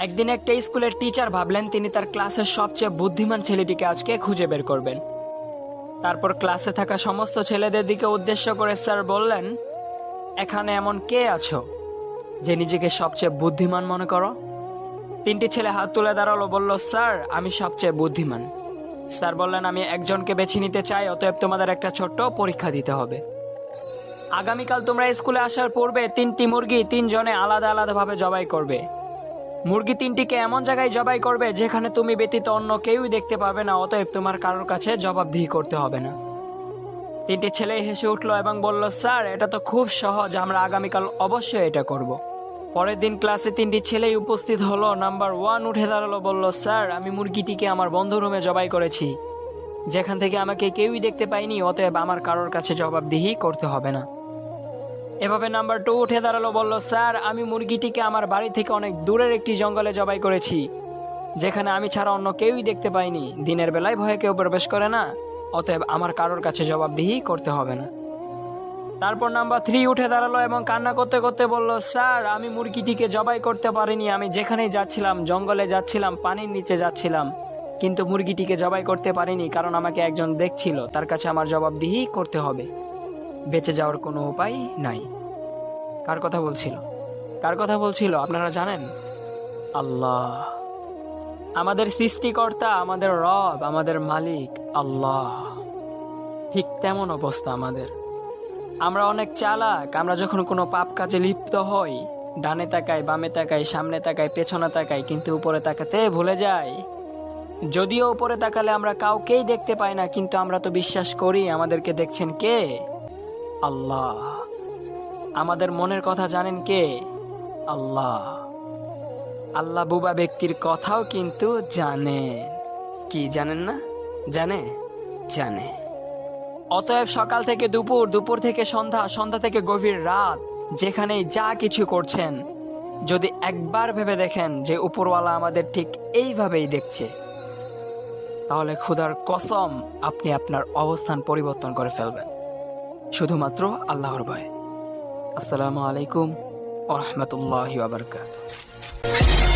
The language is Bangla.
একদিন একটা স্কুলের টিচার ভাবলেন তিনি তার ক্লাসের সবচেয়ে বুদ্ধিমান ছেলেটিকে আজকে খুঁজে বের করবেন। তারপর ক্লাসে থাকা সমস্ত ছেলেদের দিকে উদ্দেশ্য করে স্যার বললেন, এখানে এমন কে আছো যে নিজেকে সবচেয়ে বুদ্ধিমান মনে করো? তিনটি ছেলে হাত তুলে দাঁড়ালো, বলল, স্যার আমি সবচেয়ে বুদ্ধিমান। স্যার বললেন, আমি একজনকে বেছে নিতে চাই, অতএব তোমাদের একটা ছোট্ট পরীক্ষা দিতে হবে। আগামীকাল তোমরা স্কুলে আসার পূর্বে 3টি মুরগি 3 জনে আলাদা আলাদাভাবে জবাই করবে। মুরগি 3টিকে এমন জায়গায় জবাই করবে যেখানে তুমি ব্যতীত অন্য কেউই দেখতে পাবে না, অতএব তোমার কারোর কাছে জবাবদিহি করতে হবে না। 3টি ছেলেই হেসে উঠলো এবং বলল, স্যার এটা তো খুব সহজ, আমরা আগামীকাল অবশ্যই এটা করব। পরের দিন ক্লাসে 3টি ছেলেই উপস্থিত হলো। নাম্বার 1 উঠে দাঁড়ালো, বলল, স্যার আমি মুরগিটিকে আমার বন্ধু রুমে জবাই করেছি, যেখান থেকে আমাকে কেউই দেখতে পায়নি, অতএব আমার কারোর কাছে জবাবদিহি করতে হবে না। এভাবে নাম্বার 2 উঠে দাঁড়ালো, বলল, স্যার আমি মুরগিটিকে আমার বাড়ি থেকে অনেক দূরের একটি জঙ্গলে জবাই করেছি, যেখানে আমি ছাড়া অন্য কেউই দেখতে পাইনি, দিনের বেলায় ভয়ে কেউ প্রবেশ করে না, অতএব আমার কারোর কাছে জবাবদিহি করতে হবে না। তারপর নাম্বার 3 উঠে দাঁড়ালো এবং কান্না করতে করতে বলল, স্যার আমি মুরগিটিকে জবাই করতে পারিনি, আমি যেখানেই যাচ্ছিলাম, জঙ্গলে যাচ্ছিলাম, পানির নিচে যাচ্ছিলাম, কিন্তু মুরগিটিকে জবাই করতে পারিনি কারণ আমাকে একজন দেখছিল, তার কাছে আমার জবাবদিহি করতে হবে, বেঁচে যাওয়ার কোনো উপায় নাই। কার কথা বলছিল? কার কথা বলছিল আপনারা জানেন? আল্লাহ, আমাদের সৃষ্টিকর্তা, আমাদের রব, আমাদের মালিক আল্লাহ। ঠিক তেমন অবস্থা আমাদের। আমরা অনেক চালাক। আমরা যখন কোনো পাপ কাজে লিপ্ত হই, ডানে তাকাই, বামে তাকাই, সামনে তাকাই, পেছনে তাকাই, কিন্তু উপরে তাকাতে ভুলে যাই। যদিও উপরে তাকালে আমরা কাউকেই দেখতে পাই না, কিন্তু আমরা তো বিশ্বাস করি আমাদেরকে দেখছেন কে? আল্লাহ। আমাদের মনের কথা জানেন কে? আল্লাহ। আল্লাহ বুবা ব্যক্তির কথাও কিন্তু জানে। কি জানেন না? জানে? জানে। অতএব সকাল থেকে দুপুর, দুপুর থেকে সন্ধ্যা, সন্ধ্যা থেকে গভীর রাত, যেখানেই যা কিছু করছেন, যদি একবার ভেবে দেখেন যে উপরওয়ালা আমাদের ঠিক এইভাবেই দেখছে, তাহলে খোদার কসম আপনি আপনার অবস্থান পরিবর্তন করে ফেলবেন, শুধুমাত্র আল্লাহর ভয়ে। আসসালামু আলাইকুম ওয়া রাহমাতুল্লাহি ওয়া বারাকাতুহু।